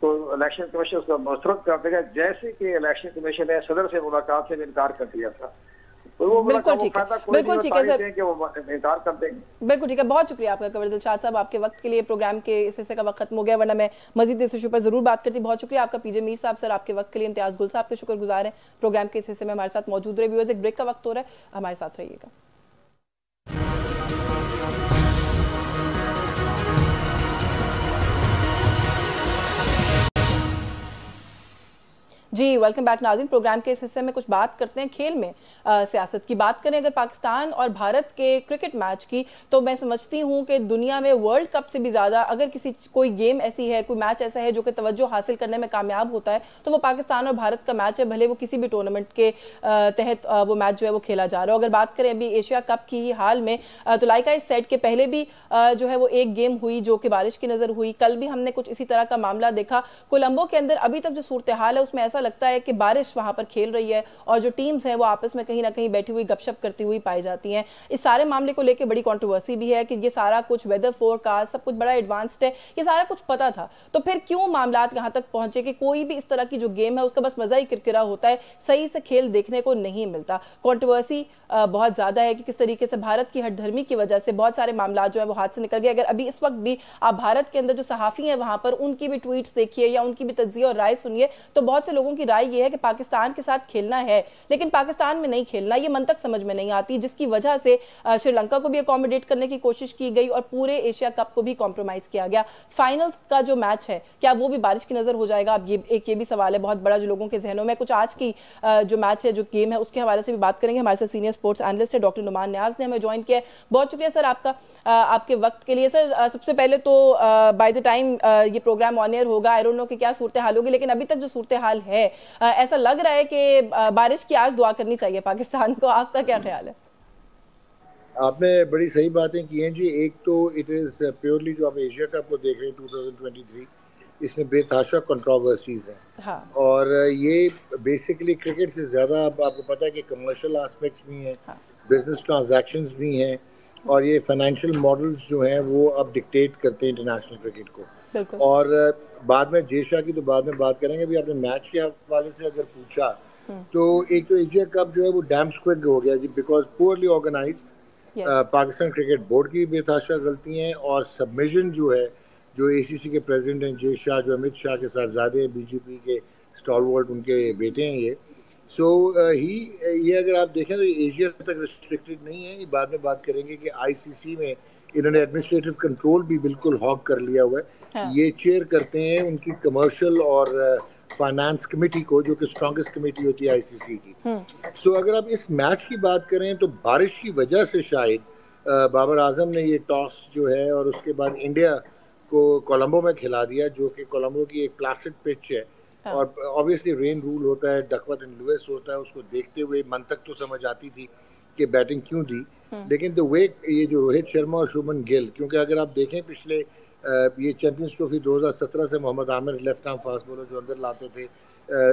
तो इलेक्शन कमीशन उसका मुस्तरद कर देगा। जैसे कि इलेक्शन कमीशन ने सदर से मुलाकात से इनकार कर दिया था, तो वो बिल्कुल ठीक है, बिल्कुल ठीक है सर, इनकार कर देंगे। बिल्कुल ठीक है, बहुत शुक्रिया आपका कवर दिलशाद साहब, आपके वक्त के लिए। प्रोग्राम के इस हिस्से का वक्त खत्म हो गया, वरना मैं मजीद इस इशू पर जरूर बात करती। बहुत शुक्रिया आपका पीजे मीर साहब, सर आपके वक्त के लिए। इम्तियाज गुल साहब के शुक्रगुजार हैं, प्रोग्राम के इस हिस्से में हमारे साथ मौजूद रहे। व्यूअर्स, एक ब्रेक का वक्त हो रहा है, हमारे साथ रहिएगा। जी, वेलकम बैक नाज़रीन। प्रोग्राम के इस हिस्से में कुछ बात करते हैं खेल में सियासत की। बात करें अगर पाकिस्तान और भारत के क्रिकेट मैच की, तो मैं समझती हूं कि दुनिया में वर्ल्ड कप से भी ज़्यादा अगर कोई गेम ऐसी है, कोई मैच ऐसा है जो कि तवज्जो हासिल करने में कामयाब होता है, तो वो पाकिस्तान और भारत का मैच है, भले वो किसी भी टूर्नामेंट के तहत वो मैच जो है वो खेला जा रहा है। अगर बात करें अभी एशिया कप की ही हाल में, तो लाइका इस सेट के पहले भी जो है वो एक गेम हुई जो कि बारिश की नज़र हुई। कल भी हमने कुछ इसी तरह का मामला देखा। कोलंबो के अंदर अभी तक जो सूरत हाल है उसमें ऐसा लगता है कि बारिश वहां पर खेल रही है और जो टीम्स हैं वो आपस में कहीं ना कहीं बैठी हुई गपशप करती हुई पाई जाती हैं। इस सारे मामले को लेकर बड़ी कंट्रोवर्सी भी है कि ये सारा कुछ वेदर फोरकास्ट सब कुछ बड़ा एडवांस्ड है, ये सारा कुछ पता था, तो फिर क्यों मामलात यहाँ तक पहुंचे कि कोई भी इस तरह की जो गेम है उसका बस मजा ही किरकिरा होता है, सही से खेल देखने को नहीं मिलता। कंट्रोवर्सी बहुत ज्यादा है कि किस तरीके से भारत की हठधर्मी की वजह से बहुत सारे मामला जो है वो हाथ से निकल गए। अगर अभी इस वक्त भी आप भारत के अंदर जो सहाफी हैं वहां पर उनकी भी ट्वीट्स देखिए या उनकी भी तज्जिया और राय सुनिए, तो बहुत से लोगों लोगों की राय ये है कि पाकिस्तान के साथ खेलना है लेकिन पाकिस्तान में नहीं खेलना, ये मंतक समझ में नहीं आती, जिसकी वजह से श्रीलंका को भी अकोमोडेट करने की कोशिश की गई और पूरे एशिया कप को भी कॉम्प्रोमाइज किया गया। फाइनल का जो मैच है क्या वो भी बारिश की नजर हो जाएगा? अब ये भी सवाल है बहुत बड़ा जो लोगों के जहनों में। कुछ आज की जो मैच है, जो गेम है, उसके हवाले से भी बात करेंगे। हमारे साथ सीनियर स्पोर्ट्स एनालिस्ट है डॉक्टर नुमान न्याज ने हमें ज्वाइन किया है। बहुत शुक्रिया सर आपका, आपके वक्त के लिए। सर सबसे पहले तो बाय द टाइम ये प्रोग्राम ऑन एयर होगा, आई डोंट नो कि क्या सूरत हाल होगी, लेकिन अभी तक जो सूरत हाल है ऐसा लग रहा है कि बारिश की आज दुआ करनी चाहिए पाकिस्तान को। आपका क्या ख्याल है? आपने बड़ी सही बातें की हैं जी। एक तो इट इज प्योरली जो आप एशिया कप को देख रहे हैं 2023, इसमें बेतहाशा कंट्रोवर्सीज हैं। हाँ। और ये बेसिकली क्रिकेट से ज़्यादा आपको पता है कि कमर्शियल एस्पेक्ट्स भी हैं, हाँ। बिजनेस ट्रांजैक्शंस भी हैं, और ये फाइनेंशियल मॉडल्स जो हैं वो अब डिक्टेट करते हैं इंटरनेशनल क्रिकेट को। और बाद में जेशा की तो बाद में बात करेंगे। भी आपने मैच के हवाले से अगर पूछा तो एक तो एशिया कप जो है वो डैम स्क्विड हो गया जी, because poorly organised. Pakistan cricket board की बेतहाशा गलती हैं, और सबमिशन जो है, जो एसीसी के प्रेसिडेंट हैं जय शाह, जो अमित शाह के साहबजादे हैं, बीजेपी के स्टॉलवर्ट उनके बेटे हैं ये। ये अगर आप देखें तो एशिया तक रिस्ट्रिक्टेड नहीं है। ये बाद में बात करेंगे कि आईसीसी में इन्होंने एडमिनिस्ट्रेटिव कंट्रोल भी बिल्कुल हॉक कर लिया हुआ है। हाँ। ये चेयर करते हैं उनकी कमर्शियल और फाइनेंस कमेटी को, जो कि स्ट्रॉन्गेस्ट कमेटी होती है आईसीसी की। अगर आप इस मैच की बात करें तो बारिश की वजह से शायद बाबर आजम ने ये टॉस जो है, और उसके बाद इंडिया को कोलंबो में खिला दिया, जो कि कोलंबो की एक प्लास्टिक पिच है। हाँ। और ऑब्वियसली रेन रूल होता है, डकवर्थ एंड लुइस होता है, उसको देखते हुए मंतक तो समझ आती थी कि बैटिंग क्यों दी। लेकिन द वे ये जो रोहित शर्मा और शुभमन गिल, क्योंकि अगर आप देखें पिछले ये चैंपियंस ट्रॉफी 2017 से Mohammad Amir left arm fast bowler जो अंदर लाते थे,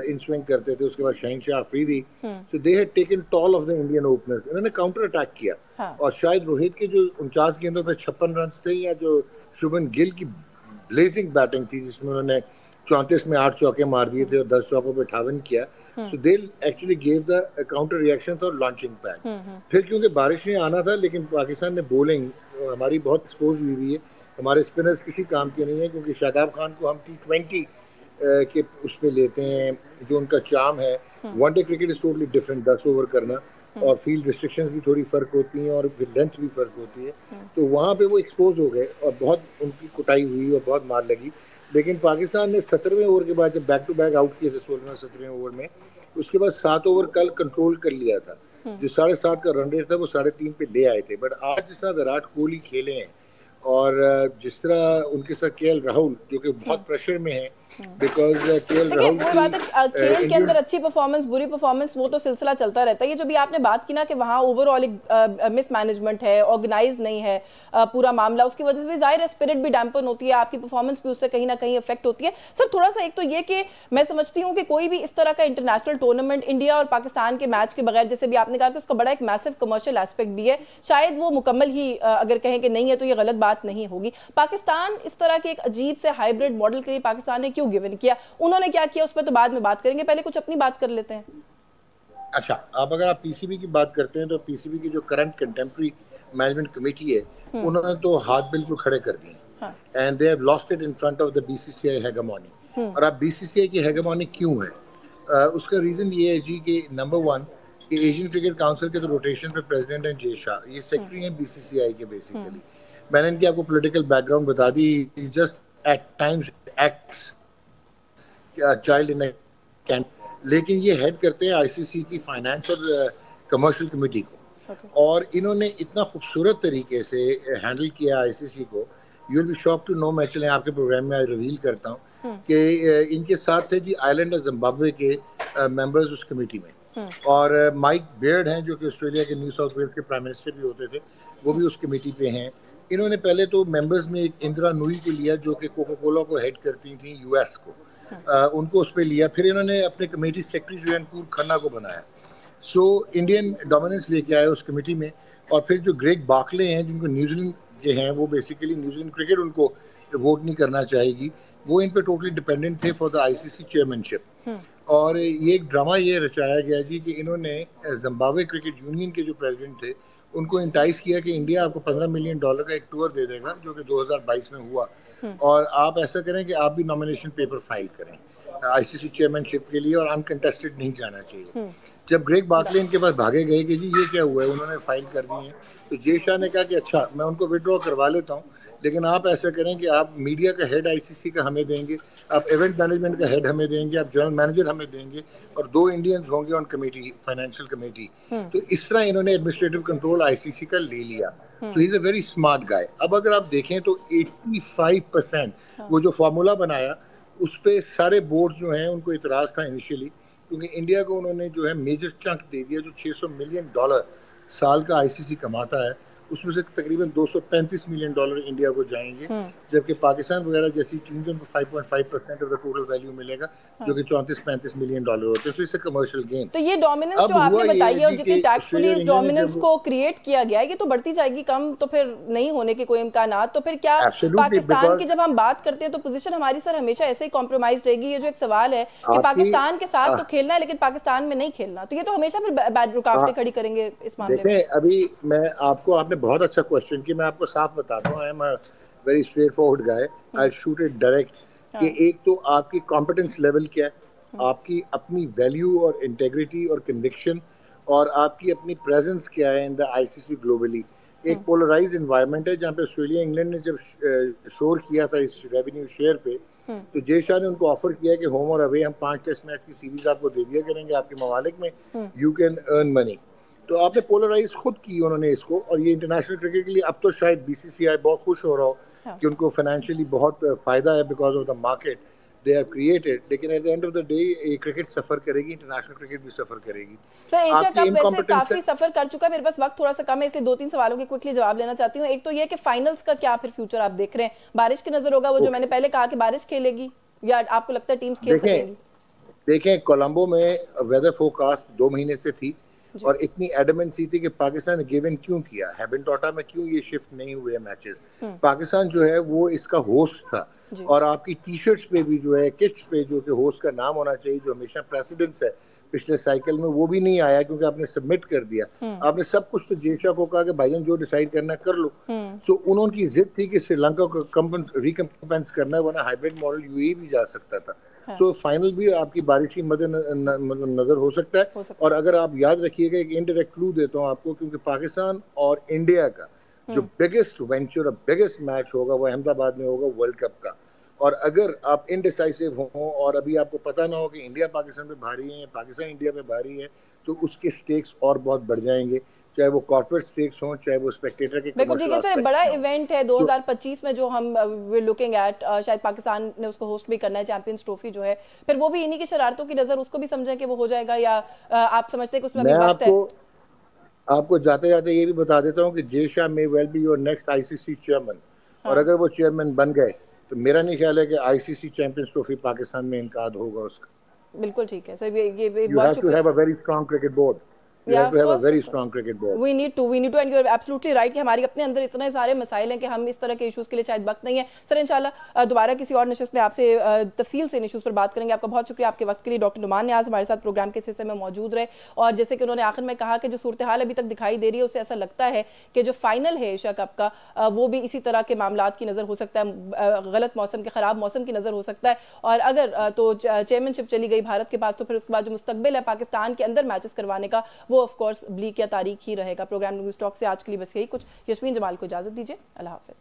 इन स्विंग करते थे, उसके बाद शहनशाह अफरीदी, सो they had taken toll of the Indian openers. इन्होंने काउंटर अटैक किया। हाँ। और शायद रोहित के जो 49 गेंदों पे 56 रन थे, या जो शुभमन गिल की ब्लेजिंग बैटिंग थी जिसमें उन्होंने 34 में 8 चौके मार दिए थे और 10 चौकों पे 58 किया, so they actually gave the counter reaction और लॉन्चिंग पैड। फिर क्योंकि बारिश में आना था, लेकिन पाकिस्तान ने बॉलिंग हमारी बहुत एक्सपोज हुई है, हमारे स्पिनर्स किसी काम के नहीं है, क्योंकि शादाब खान को हम T20 के उस पर लेते हैं, जो उनका चार्म है। One day cricket is totally different, 10 over करना, और फील्ड रिस्ट्रिक्शंस भी थोड़ी फर्क होती हैं, और फिर लेंथ भी फर्क होती है। तो वहाँ पे वो एक्सपोज हो गए और बहुत उनकी कुटाई हुई और बहुत मार लगी। लेकिन पाकिस्तान ने 17वें ओवर के बाद जब बैक टू बैक आउट किए थे 16वें 17वें ओवर में, उसके बाद 7 ओवर कल कंट्रोल कर लिया था। जो 7.5 का रन रेट था वो 3.5 पे ले आए थे। बट आज जिस तरह विराट कोहली खेले हैं, और जिस तरह उनके साथ केएल राहुल, जो कि बहुत प्रेशर में है, बिकॉज केएल राहुल वो बात है, खेल के अंदर अच्छी परफॉर्मेंस बुरी परफॉर्मेंस वो तो सिलसिला चलता रहता है। ये जो भी आपने बात की ना कि वहाँ ओवरऑल एक मिसमैनेजमेंट है, ऑर्गेनाइज नहीं है पूरा मामला, उसकी वजह से भी जाहिर है स्पिरिट भी डैम्पन होती है, आपकी परफॉर्मेंस भी उससे कहीं ना कहीं इफेक्ट होती है। सर थोड़ा सा एक तो ये कि मैं समझती हूँ कि कोई भी इस तरह का इंटरनेशनल टूर्नामेंट इंडिया और पाकिस्तान के मैच के बगैर, जैसे भी आपने कहा कि उसका बड़ा एक मैसिव कमर्शियल एस्पेक्ट भी है, शायद वो मुकम्मल ही अगर कहें कि नहीं है तो ये गलत बात नहीं होगी। पाकिस्तान इस तरह के एक अजीब से हाइब्रिड मॉडल के लिए पाकिस्तान ने क्यों गिवन किया? उन्होंने क्या किया उस पर तो बाद में बात करेंगे, पहले कुछ अपनी बात कर लेते हैं। अच्छा, अब अगर आप पीसीबी की बात करते हैं तो पीसीबी की जो करंट कंटेम्प्रेरी मैनेजमेंट कमेटी है, उन्होंने तो हाथ बिल्कुल खड़े कर दिए, and they have lost it in front of the BCCI hegemony. और अब बीसीसीआई की हेगेमोनी क्यों है? उसका रीजन ये है जी कि नंबर 1 कि एशियन क्रिकेट काउंसिल के तो रोटेशन पे प्रेसिडेंट हैं जय शाह, ये सेक्रेटरी हैं बीसीसीआई के बेसिकली। मैंने इनकी आपको पॉलिटिकल बैकग्राउंड बता दी, just at times acts child in can, लेकिन ये हेड करते हैं आईसीसी की फाइनेंस और कमर्शियल कमेटी को। और इन्होंने इतना खूबसूरत तरीके से हैंडल किया आईसीसी को, you will be shock to know, मैं चले आपके प्रोग्राम में आज रिवील करता हूँ कि इनके साथ थे जी आइलैंड और जिम्बाब्वे के मेंबर्स उस कमेटी में, और माइक बेयर्ड हैं जो कि ऑस्ट्रेलिया के न्यू साउथ वेल्स के प्राइम मिनिस्टर भी होते थे, वो भी उस कमेटी पे हैं। इन्होंने पहले तो मेंबर्स में एक इंदिरा नूई को लिया जो कि कोका कोला को हेड करती थी यूएस को, उनको उस पर लिया। फिर इन्होंने अपने कमेटी सेक्रेटरी जुएनपुर खन्ना को बनाया। सो इंडियन डोमिनेंस लेके आए उस कमेटी में। और फिर जो ग्रेग बाकले हैं जिनको न्यूजीलैंड के हैं, वो बेसिकली न्यूजीलैंड क्रिकेट उनको वोट नहीं करना चाहेगी, वो इन पे टोटली डिपेंडेंट थे फॉर द आईसीसी चेयरमैनशिप। और ये एक ड्रामा ये रचाया गया जी कि इन्होंने जिम्बाब्वे क्रिकेट यूनियन के जो प्रेसिडेंट थे उनको इंटाइज किया कि इंडिया आपको $15 मिलियन का एक टूर दे देगा, जो कि 2022 में हुआ, और आप ऐसा करें कि आप भी नॉमिनेशन पेपर फाइल करें। आईसीसी चेयरमैनशिप के लिए और अनकंटेस्टेड नहीं जाना चाहिए। जब ग्रेग बार्कले इनके पास भागे गए कि जी ये क्या हुआ है, उन्होंने फाइल कर दी है, तो जय शाह ने कहा कि अच्छा मैं उनको विड्रॉ करवा लेता हूँ, लेकिन आप ऐसा करें कि आप मीडिया का हेड आईसीसी का हमें देंगे, आप इवेंट मैनेजमेंट का हेड हमें देंगे, आप जनरल मैनेजर हमें देंगे और 2 इंडियंस होंगे ऑन कमेटी, फाइनेंशियल कमेटी। तो इस तरह इन्होंने एडमिनिस्ट्रेटिव कंट्रोल आईसीसी का ले लिया। So he is a very smart guy. अब अगर आप देखें तो 85% वो जो फार्मूला बनाया उस पर सारे बोर्ड जो हैं उनको इतराज था इनिशियली, क्योंकि इंडिया को उन्होंने जो है मेजर चंक दे दिया। जो $600 मिलियन साल का आईसीसी कमाता है उसमें से तकरीबन $235 मिलियन इंडिया को जाएंगे, जबकि पाकिस्तान वगैरह जैसी टीम्स को 5.5% ऑफ द टोटल वैल्यू मिलेगा, जो कि $34-35 मिलियन होते हैं। तो इससे कमर्शियल गेन। तो ये डोमिनेंस जो आपने बताई है और जितनी टैक्सफुली इस डोमिनेंस को क्रिएट किया गया है, ये तो बढ़ती जाएगी, कम तो फिर नहीं होने के कोई इम्कानात। तो फिर क्या पाकिस्तान की जब हम बात करते हैं तो पोजीशन हमारी सर हमेशा ऐसे ही कॉम्प्रोमाइज रहेगी? ये जो एक सवाल है कि पाकिस्तान के साथ तो खेलना है लेकिन पाकिस्तान में नहीं खेलना, तो ये तो हमेशा फिर बैड रुकावटें खड़ी करेंगे इस मामले में। अभी मैं आपने बहुत अच्छा क्वेश्चन किया, मैं आपको साफ बताता हूँ, I am a very straight forward guy, I shoot it direct. कि एक तो आपकी कॉम्पिटेंस लेवल क्या है, आपकी अपनी वैल्यू और इंटेग्रिटी और कन्विक्शन, और आपकी अपनी प्रेजेंस क्या है इन द आईसीसी ग्लोबली। एक पोलराइज्ड एनवायरनमेंट है जहाँ पे ऑस्ट्रेलिया इंग्लैंड ने जब शोर किया था इस रेवेन्यू शेयर पे, तो जय शाह ने उनको ऑफर किया कि होम और अवे हम 5 टेस्ट मैच की सीरीज आपको दे दिया करेंगे आपके ममालिक में, यू कैन अर्न मनी। तो आपने पोलराइज खुद की उन्होंने इसको, और ये इंटरनेशनल क्रिकेट के लिए अब तो शायद बीसीसीआई बहुत खुश हो रहा हो कि उनको फाइनेंशियली बहुत फायदा है because of the market they have created, लेकिन at the end of the day ये क्रिकेट सफर करेगी, इंटरनेशनल क्रिकेट भी सफर करेगी। सर एशिया कप वैसे काफी सफर कर चुका है, मेरे पास वक्त थोड़ा सा कम है इसलिए 2-3 सवालों के क्विकली जवाब लेना चाहती हूँ। एक तो ये कि फाइनल्स का क्या फिर फ्यूचर आप देख रहे हैं? बारिश की नजर होगा, वो जो मैंने पहले कहा कि बारिश खेलेगी, या आपको लगता है टीम्स खेल सकेंगी? देखें कोलंबो में वेदर फोरकास्ट 2 महीने से थी और इतनी एडमेंसी थी कि पाकिस्तान ने गिवन क्यों किया, हैबिनटोटा में क्यों ये शिफ्ट नहीं हुए मैचेस। पाकिस्तान जो है वो इसका होस्ट था, और आपकी टी शर्ट्स पे भी जो है, किट्स पे जो कि होस्ट का नाम होना चाहिए, जो हमेशा प्रेसिडेंस है पिछले साइकिल में, वो भी नहीं आया क्योंकि आपने सबमिट कर दिया। आपने सब कुछ तो जय शाह को कहा कि भाईजान जो डिसाइड करना कर लो। सो उन्होंने की जिद थी कि श्रीलंका को रिकम्पेंस करना है, वरना हाइब्रिड मॉडल यूएई भी जा सकता था। सो फाइनल भी आपकी बारिश की नजर हो सकता है। और अगर आप याद रखिएगा, एक इनडायरेक्ट क्लू देता हूँ आपको, क्योंकि पाकिस्तान और इंडिया का जो बिगेस्ट वेंचर और बिगेस्ट मैच होगा वो अहमदाबाद में होगा, वर्ल्ड कप का। और अगर आप इनडिसाइसिव हो और अभी आपको पता ना हो कि इंडिया पाकिस्तान पे भारी है या पाकिस्तान इंडिया पे भारी है, तो उसके स्टेक्स और बहुत बढ़ जाएंगे, चाहे वो कॉर्पोरेट स्टेक्स हों, चाहे वो स्पेक्टेटर के। बिल्कुल ठीक है सर, बड़ा इवेंट है 2025 में जो हम वी लुकिंग एट, शायद पाकिस्तान ने उसको होस्ट भी करना है, चैंपियंस ट्रॉफी जो है, फिर वो भी इन्हीं की शरारतों की नजर उसको भी समझें कि वो हो जाएगा, या आप समझते हैं कि उसमें भी वक्त है? आपको जाते जाते ये भी बता देता हूँ कि जय शाह मे well be your next ICC chairman, और अगर वो चेयरमैन बन गए तो मेरा नहीं ख्याल है कि आईसीसी चैंपियंस ट्रॉफी पाकिस्तान में इनकाद होगा उसका। बिल्कुल ठीक है सर, ये you have to have a very strong cricket board. You have to have a very strong cricket board. We need to, and you are absolutely right कि हमारे अपने अंदर इतने सारे मसाइल हैं कि हम इस तरह के इश्यूज के लिए शायद वक्त नहीं है। सर इंशाल्लाह दोबारा किसी और नशिस्त में आपसे तफसील से इन इश्यूज पर बात करेंगे। आपका बहुत शुक्रिया आपके वक्त के लिए। डॉक्टर नुमान नियाज़ हमारे साथ प्रोग्राम के हिस्से में मौजूद रहे, और जैसे कि उन्होंने आखिर में कहा कि जो सूरत हाल अभी तक दिखाई दे रही है उससे ऐसा लगता है कि जो फाइनल है एशिया कप का वो भी इसी तरह के मामलात की नज़र हो सकता है, गलत मौसम के, ख़राब मौसम की नज़र हो सकता है। और अगर तो चेयरमैनशिप चली गई भारत के पास, तो फिर उसके बाद जो मुस्तकबिल है पाकिस्तान के अंदर मैचेस करवाने का, वो ऑफकोर्स ब्लीक या तारीख ही रहेगा। प्रोग्राम न्यूज़ टॉक से आज के लिए बस यही कुछ। यस्मीन जमाल को इजाजत दीजिए, अल्लाह हाफिज।